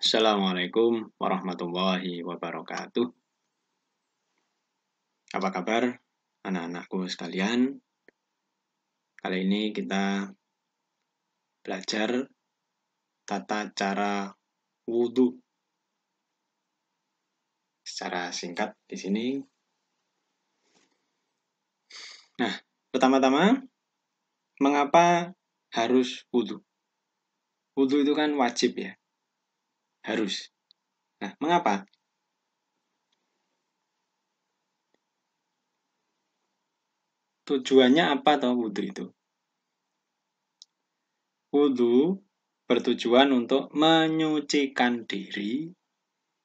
Assalamualaikum warahmatullahi wabarakatuh. Apa kabar anak-anakku sekalian? Kali ini kita belajar tata cara wudhu secara singkat di sini. Nah, pertama-tama, mengapa harus wudhu? Wudhu itu kan wajib ya, harus. Nah, mengapa? Tujuannya apa toh wudhu itu? Wudhu bertujuan untuk menyucikan diri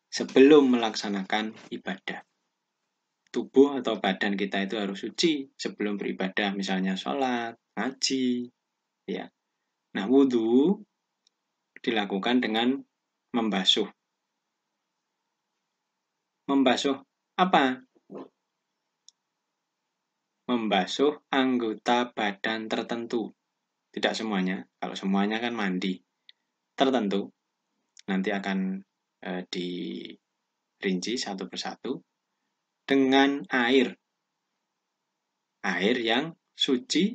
sebelum melaksanakan ibadah. Tubuh atau badan kita itu harus suci sebelum beribadah, misalnya sholat, ngaji, ya. Nah, wudhu dilakukan dengan membasuh. Membasuh apa? Membasuh anggota badan tertentu. Tidak semuanya, kalau semuanya kan mandi. Tertentu, nanti akan dirinci satu persatu dengan air. Air yang suci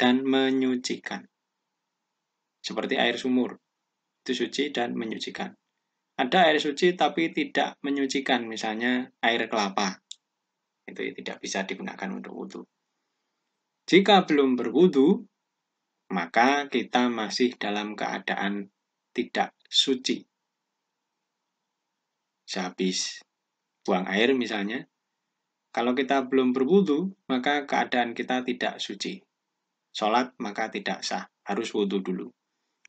dan menyucikan. Seperti air sumur, itu suci dan menyucikan. Ada air suci tapi tidak menyucikan, misalnya air kelapa. Itu tidak bisa digunakan untuk wudhu. Jika belum berwudhu, maka kita masih dalam keadaan tidak suci. Sehabis buang air misalnya, kalau kita belum berwudhu, maka keadaan kita tidak suci. Sholat maka tidak sah, harus wudhu dulu.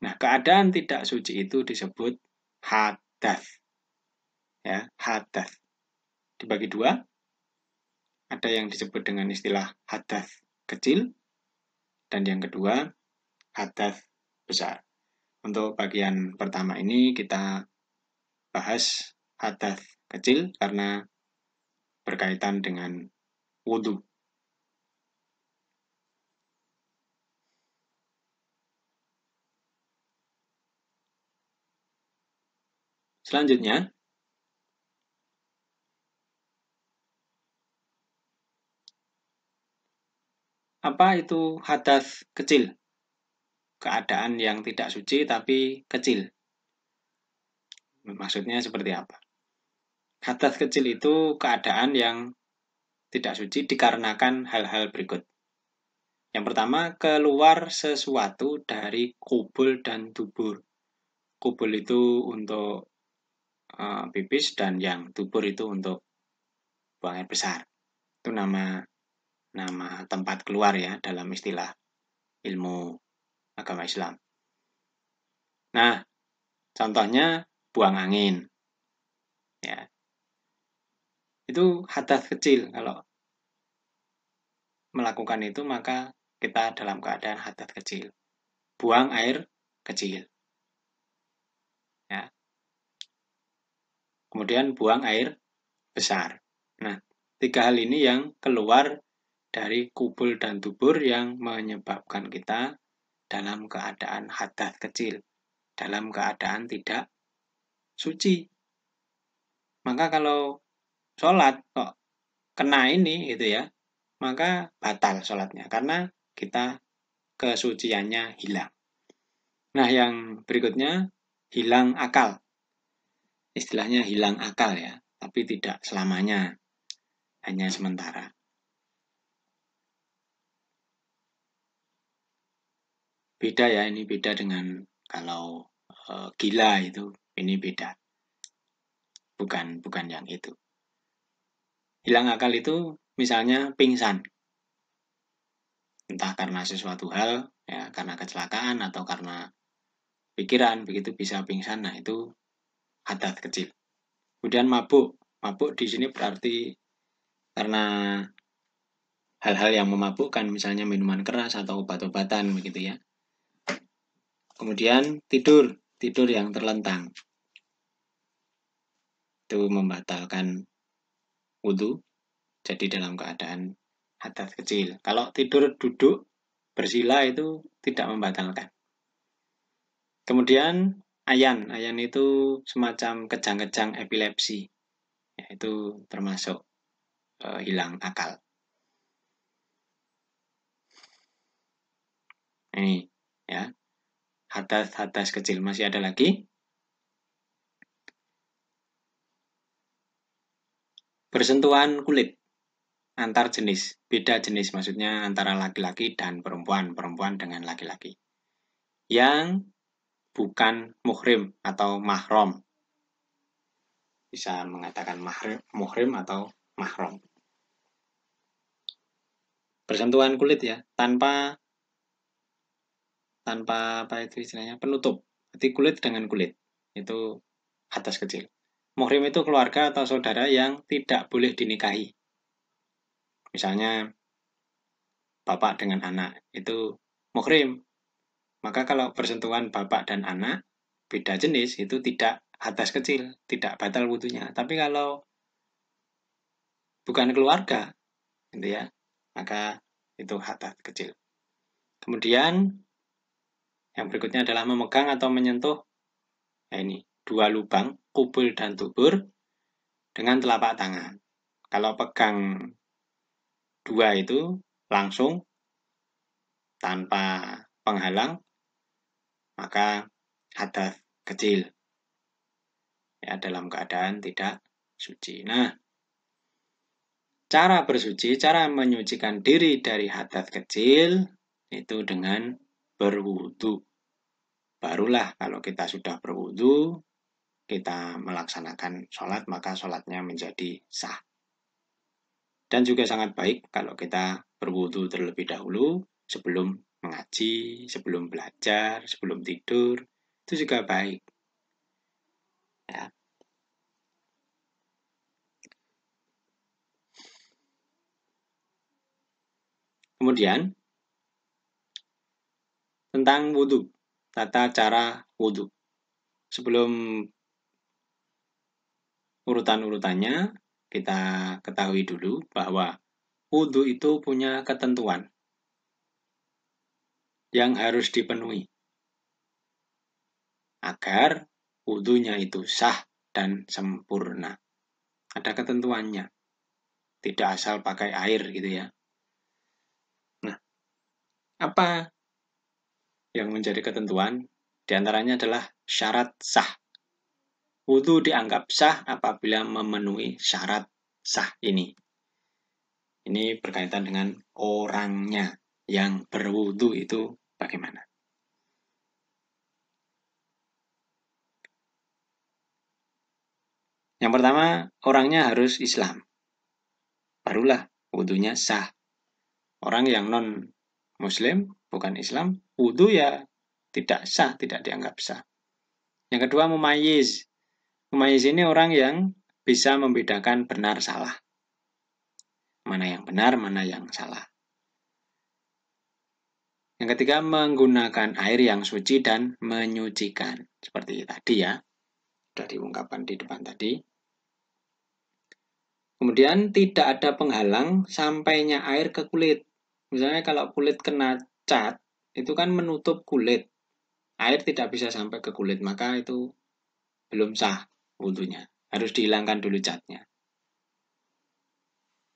Nah, keadaan tidak suci itu disebut hadas. Ya, hadas. Dibagi dua, ada yang disebut dengan istilah hadas kecil, dan yang kedua hadas besar. Untuk bagian pertama ini kita bahas hadas kecil karena berkaitan dengan wudhu. Selanjutnya, apa itu hadas kecil? Keadaan yang tidak suci tapi kecil. Maksudnya seperti apa? Hadas kecil itu keadaan yang tidak suci dikarenakan hal-hal berikut. Yang pertama, keluar sesuatu dari kubul dan dubur. Kubul itu untuk pipis dan yang dubur itu untuk buang air besar. Itu nama tempat keluar ya dalam istilah ilmu agama Islam. Nah, contohnya buang angin. Ya. Itu hadas kecil. Kalau melakukan itu maka kita dalam keadaan hadas kecil. Buang air kecil. Ya. Kemudian buang air besar. Nah, 3 hal ini yang keluar dari kubul dan dubur yang menyebabkan kita dalam keadaan hadas kecil, dalam keadaan tidak suci. Maka kalau sholat kok kena ini gitu ya, maka batal sholatnya karena kita kesuciannya hilang. Nah, yang berikutnya hilang akal. Istilahnya hilang akal ya, tapi tidak selamanya, hanya sementara. Beda ya, ini beda dengan kalau gila itu, ini beda. Bukan yang itu. Hilang akal itu misalnya pingsan. Entah karena sesuatu hal, ya karena kecelakaan atau karena pikiran, begitu bisa pingsan. Nah, itu hadas kecil. Kemudian mabuk. Mabuk di sini berarti karena hal-hal yang memabukkan, misalnya minuman keras atau obat-obatan begitu ya. Kemudian tidur yang terlentang. Itu membatalkan wudhu, jadi dalam keadaan hadas kecil. Kalau tidur duduk bersila itu tidak membatalkan. Kemudian ayan. Ayan itu semacam kejang-kejang epilepsi. Ya, itu termasuk hilang akal. Ini ya. Hadas kecil. Masih ada lagi. Bersentuhan kulit antar jenis. Beda jenis, maksudnya antara laki-laki dan perempuan. Perempuan dengan laki-laki. Yang bukan muhrim atau mahram. Bisa mengatakan muhrim atau mahram. Bersentuhan kulit ya, tanpa apa itu istilahnya, penutup. Jadi kulit dengan kulit. Itu hadas kecil. Muhrim itu keluarga atau saudara yang tidak boleh dinikahi. Misalnya bapak dengan anak, itu muhrim. Maka kalau bersentuhan bapak dan anak, beda jenis, itu tidak hadas kecil, tidak batal wudunya. Tapi kalau bukan keluarga, gitu ya, maka itu hadas kecil. Kemudian, yang berikutnya adalah memegang atau menyentuh, nah ini, 2 lubang, kubul dan dubur, dengan telapak tangan. Kalau pegang 2 itu, langsung, tanpa penghalang, maka hadas kecil. Ya, dalam keadaan tidak suci. Nah, cara bersuci, cara menyucikan diri dari hadas kecil, itu dengan berwudu. Barulah kalau kita sudah berwudu, kita melaksanakan sholat, maka sholatnya menjadi sah. Dan juga sangat baik kalau kita berwudu terlebih dahulu, sebelum mengaji, sebelum belajar, sebelum tidur, itu juga baik. Ya. Kemudian, tentang wudu, tata cara wudu. Sebelum urutan-urutannya, kita ketahui dulu bahwa wudu itu punya ketentuan yang harus dipenuhi agar wudunya itu sah dan sempurna. Ada ketentuannya, tidak asal pakai air gitu ya. Nah, apa yang menjadi ketentuan? Di antaranya adalah syarat sah. Wudu dianggap sah apabila memenuhi syarat sah ini. Ini berkaitan dengan orangnya yang berwudu itu bagaimana. Yang pertama, orangnya harus Islam. Barulah wudunya sah. Orang yang non-Muslim, bukan Islam, wudu ya tidak sah, tidak dianggap sah. Yang kedua, mumayyiz. Mumayyiz ini orang yang bisa membedakan benar salah. Mana yang benar, mana yang salah. Yang ketiga, menggunakan air yang suci dan menyucikan. Seperti tadi ya, sudah diungkapkan di depan tadi. Kemudian tidak ada penghalang sampainya air ke kulit. Misalnya kalau kulit kena cat, itu kan menutup kulit. Air tidak bisa sampai ke kulit, maka itu belum sah wudunya. Harus dihilangkan dulu catnya.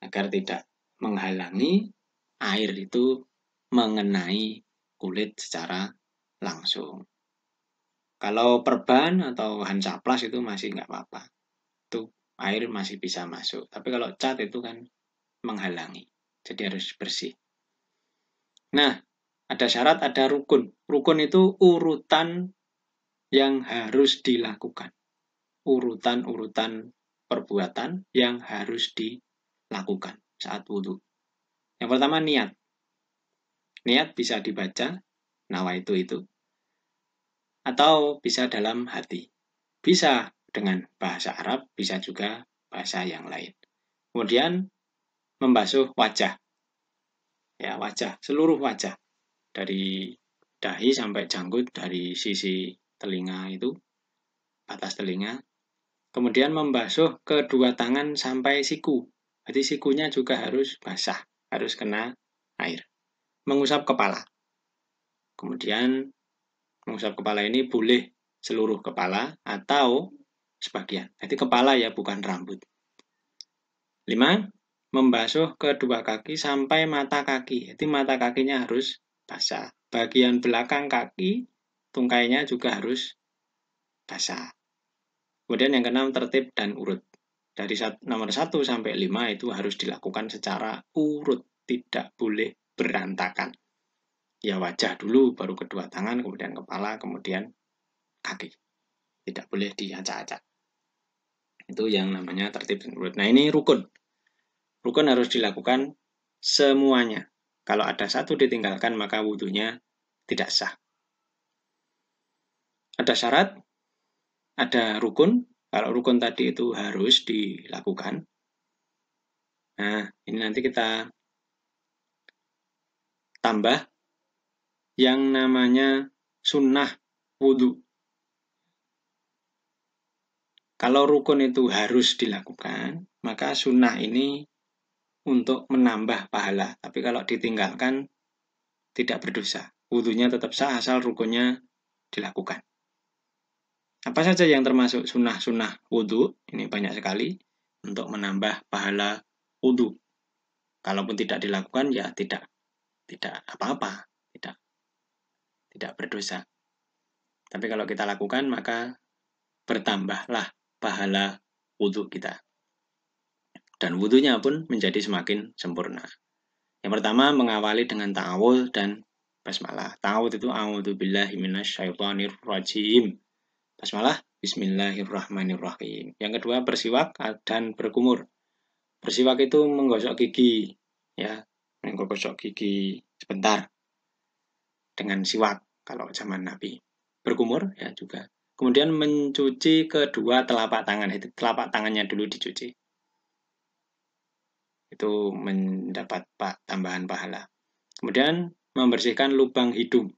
Agar tidak menghalangi air itu mengenai kulit secara langsung. Kalau perban atau hansaplas itu masih nggak apa-apa. Itu air masih bisa masuk. Tapi kalau cat itu kan menghalangi. Jadi harus bersih. Nah, ada syarat, ada rukun. Rukun itu urutan yang harus dilakukan. Urutan-urutan perbuatan yang harus dilakukan saat wudhu. Yang pertama, niat. Niat bisa dibaca, nawaitu itu. Atau bisa dalam hati. Bisa dengan bahasa Arab, bisa juga bahasa yang lain. Kemudian membasuh wajah. Ya, wajah, seluruh wajah. Dari dahi sampai janggut, dari sisi telinga itu, atas telinga. Kemudian membasuh kedua tangan sampai siku. Jadi sikunya juga harus basah, harus kena air. Mengusap kepala. Kemudian mengusap kepala ini boleh seluruh kepala atau sebagian. Jadi kepala ya, bukan rambut. 5. Membasuh kedua kaki sampai mata kaki. Jadi mata kakinya harus basah. Bagian belakang kaki, tungkainya juga harus basah. Kemudian yang keenam, tertib dan urut. Dari nomor 1 sampai 5 itu harus dilakukan secara urut. Tidak boleh berantakan. Ya wajah dulu, baru kedua tangan, kemudian kepala, kemudian kaki. Tidak boleh diacak-acak. Itu yang namanya tertib dan urut. Nah, ini rukun. Rukun harus dilakukan semuanya. Kalau ada satu ditinggalkan, maka wudhunya tidak sah. Ada syarat, ada rukun. Kalau rukun tadi itu harus dilakukan. Nah, ini nanti kita tambah yang namanya sunnah wudhu. Kalau rukun itu harus dilakukan, maka sunnah ini untuk menambah pahala. Tapi kalau ditinggalkan, tidak berdosa. Wudhunya tetap sah asal rukunnya dilakukan. Apa saja yang termasuk sunnah-sunnah wudhu? Ini banyak sekali untuk menambah pahala wudhu. Kalaupun tidak dilakukan, ya tidak apa-apa, tidak berdosa. Tapi kalau kita lakukan, maka bertambahlah pahala wudhu kita. Dan wudhunya pun menjadi semakin sempurna. Yang pertama, mengawali dengan ta'awudz dan basmalah. Ta'awudz itu a'udzubillahi minasyaitonirrajim. Basmalah, bismillahirrahmanirrahim. Yang kedua, bersiwak dan berkumur. Bersiwak itu menggosok gigi, ya, menggosok gigi sebentar dengan siwak kalau zaman Nabi. Berkumur ya juga. Kemudian mencuci kedua telapak tangan, itu telapak tangannya dulu dicuci. Itu mendapat tambahan pahala. Kemudian membersihkan lubang hidung.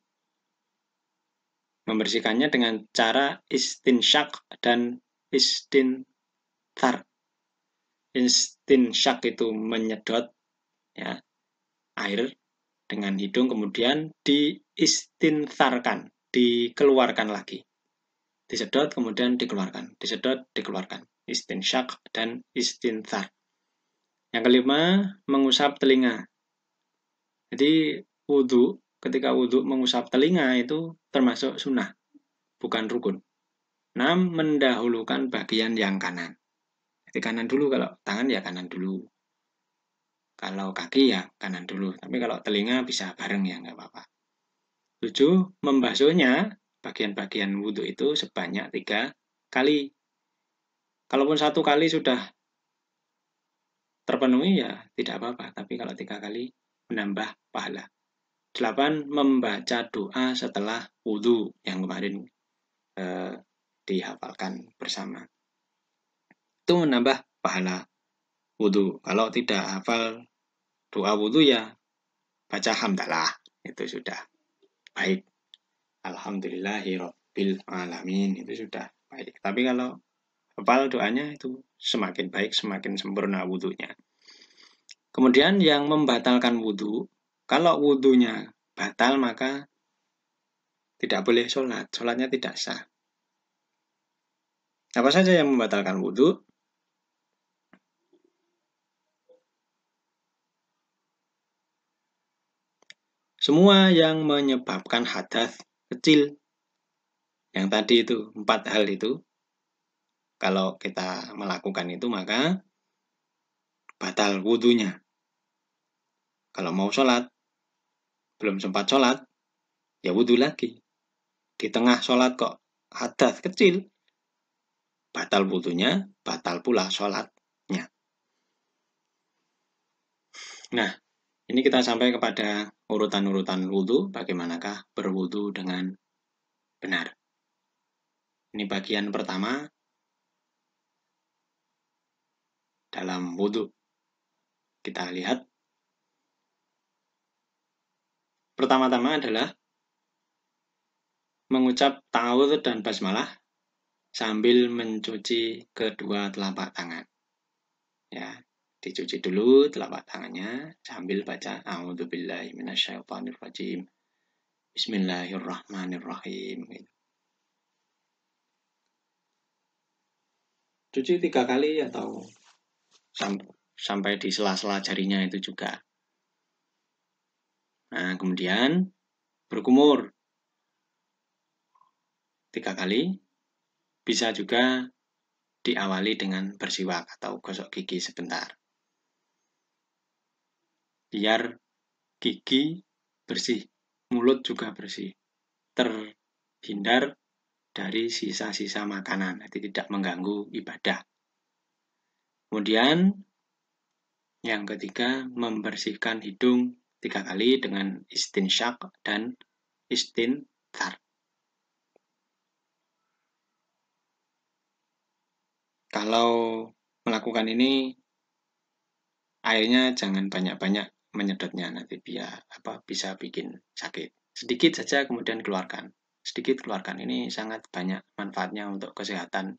Membersihkannya dengan cara istinsyak dan istinthar. Istinsyak itu menyedot ya, air dengan hidung, kemudian diistintharkan, dikeluarkan lagi. Disedot, kemudian dikeluarkan. Disedot, dikeluarkan. Istinsyak dan istinthar. Yang kelima, mengusap telinga. Jadi wudhu, ketika wudhu mengusap telinga itu termasuk sunnah, bukan rukun. 6. Mendahulukan bagian yang kanan. Jadi kanan dulu, kalau tangan ya kanan dulu. Kalau kaki ya kanan dulu. Tapi kalau telinga bisa bareng ya, nggak apa-apa. 7. Membasuhnya, bagian-bagian wudhu itu sebanyak 3 kali. Kalaupun 1 kali sudah terpenuhi ya tidak apa-apa. Tapi kalau 3 kali menambah pahala. 8. Membaca doa setelah wudhu yang kemarin dihafalkan bersama. Itu menambah pahala wudhu. Kalau tidak hafal doa wudhu ya baca hamdalah. Itu sudah baik. Alhamdulillahirabbil alamin, itu sudah baik. Tapi kalau hafal doanya itu semakin baik, semakin sempurna wudhunya. Kemudian yang membatalkan wudhu, kalau wudhunya batal maka tidak boleh sholat. Sholatnya tidak sah. Apa saja yang membatalkan wudhu? Semua yang menyebabkan hadas kecil. Yang tadi itu, 4 hal itu. Kalau kita melakukan itu maka batal wudhunya. Kalau mau sholat, belum sempat sholat, ya wudhu lagi. Di tengah sholat kok hadas kecil, batal wudhunya, batal pula sholatnya. Nah, ini kita sampai kepada urutan-urutan wudhu, bagaimanakah berwudhu dengan benar. Ini bagian pertama dalam wudhu. Kita lihat. Pertama-tama adalah mengucap ta'awudz dan basmalah sambil mencuci kedua telapak tangan. Ya, dicuci dulu telapak tangannya sambil baca a'udzubillahi minasyaitonirrajim. Bismillahirrahmanirrahim. Bismillahirrahmanirrahim. Bismillahirrahmanirrahim. Bismillahirrahmanirrahim. Bismillahirrahmanirrahim. Bismillahirrahmanirrahim. Bismillahirrahmanirrahim. Bismillahirrahmanirrahim. Bismillahirrahmanirrahim. cuci 3 kali atau sampai di sela-sela jarinya itu juga. Nah, kemudian berkumur 3 kali. Bisa juga diawali dengan bersiwak atau gosok gigi sebentar. Biar gigi bersih, mulut juga bersih. Terhindar dari sisa-sisa makanan, nanti tidak mengganggu ibadah. Kemudian yang ketiga, membersihkan hidung 3 kali dengan istinsyak dan istinthar. Kalau melakukan ini, airnya jangan banyak-banyak menyedotnya, nanti bisa bikin sakit. Sedikit saja kemudian keluarkan. Sedikit keluarkan. Ini sangat banyak manfaatnya untuk kesehatan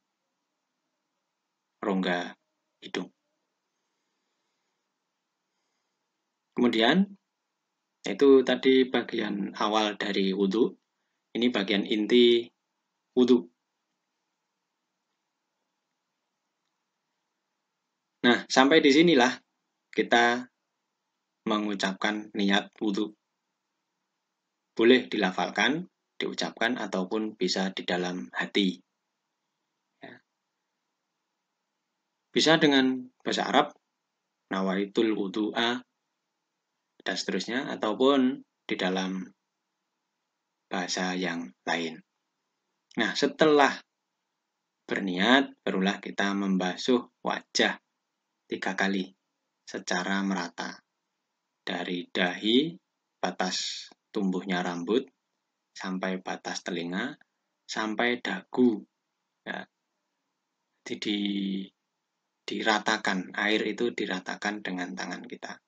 rongga hidung. Kemudian, itu tadi bagian awal dari wudhu. Ini bagian inti wudhu. Nah, sampai di sinilah kita mengucapkan niat wudhu. Boleh dilafalkan, diucapkan, ataupun bisa di dalam hati. Ya. Bisa dengan bahasa Arab, nawaitul wudhu'a, dan seterusnya, ataupun di dalam bahasa yang lain. Nah, setelah berniat, barulah kita membasuh wajah 3 kali secara merata. Dari dahi, batas tumbuhnya rambut, sampai batas telinga, sampai dagu. Ya. Jadi diratakan, air itu diratakan dengan tangan kita.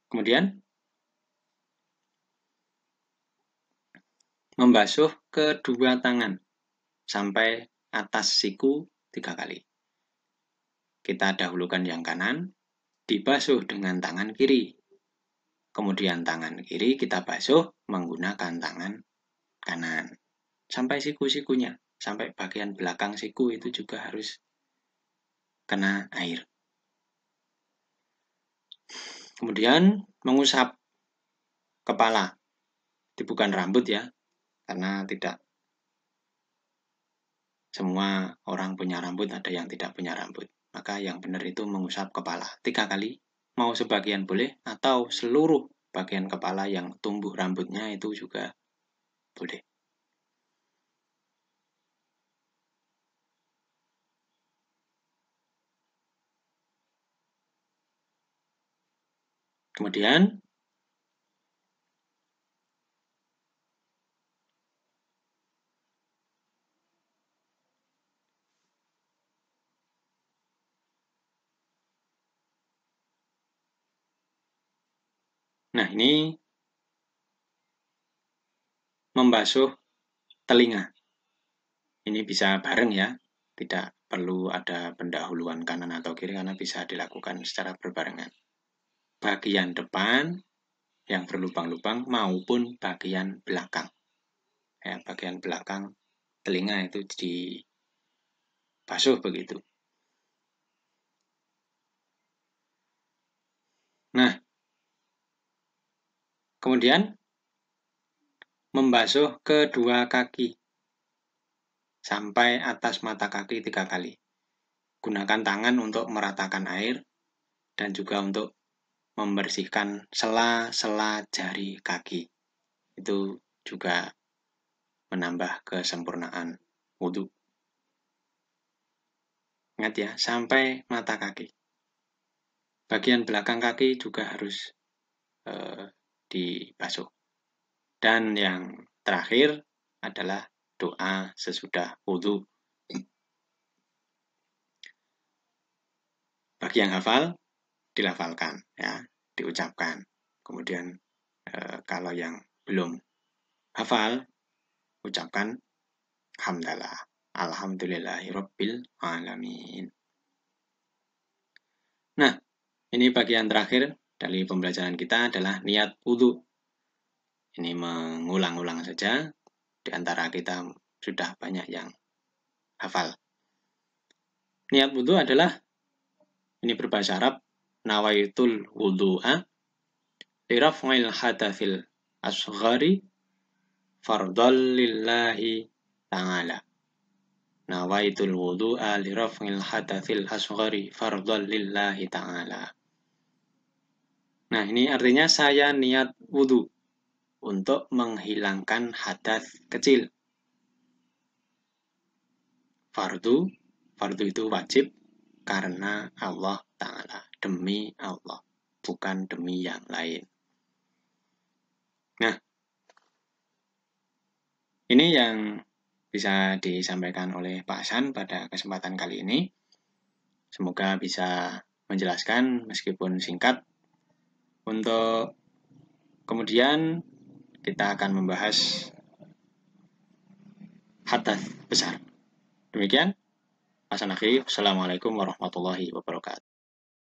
Kemudian, membasuh kedua tangan sampai atas siku 3 kali. Kita dahulukan yang kanan, dibasuh dengan tangan kiri. Kemudian tangan kiri kita basuh menggunakan tangan kanan. Sampai siku-sikunya, sampai bagian belakang siku itu juga harus kena air. Kemudian mengusap kepala. Itu bukan rambut ya, karena tidak semua orang punya rambut, ada yang tidak punya rambut. Maka yang benar itu mengusap kepala 3 kali. Mau sebagian boleh, atau seluruh bagian kepala yang tumbuh rambutnya itu juga boleh. Kemudian, nah ini membasuh telinga. Ini bisa bareng ya, tidak perlu ada pendahuluan kanan atau kiri karena bisa dilakukan secara berbarengan. Bagian depan yang berlubang-lubang maupun bagian belakang. Ya, bagian belakang telinga itu dibasuh begitu. Nah, kemudian membasuh kedua kaki sampai atas mata kaki 3 kali. Gunakan tangan untuk meratakan air dan juga untuk membersihkan sela-sela jari kaki. Itu juga menambah kesempurnaan wudhu. Ingat ya, sampai mata kaki. Bagian belakang kaki juga harus dibasuh. Dan yang terakhir adalah doa sesudah wudhu. Bagi yang hafal, dilafalkan, ya, diucapkan. Kemudian kalau yang belum hafal, ucapkan hamdalah. Alhamdulillahirabbil alamin. Nah, ini bagian terakhir dari pembelajaran kita adalah niat wudhu. Ini mengulang-ulang saja. Di antara kita sudah banyak yang hafal. Niat wudhu adalah, ini berbahasa Arab, nawaitul wudhu'a liraf'il hadatsil asghari fardhal lillahi ta'ala. Nawaitul wudhu'a liraf'il hadatsil asghari fardhal lillahi ta'ala. Nah, ini artinya saya niat wudhu untuk menghilangkan hadas kecil. Fardu itu wajib karena Allah Ta'ala, demi Allah, bukan demi yang lain. Nah, ini yang bisa disampaikan oleh Pak Hasan pada kesempatan kali ini. Semoga bisa menjelaskan meskipun singkat. Untuk kemudian kita akan membahas hadas besar. Demikian. Hasan akhiri. Assalamualaikum warahmatullahi wabarakatuh.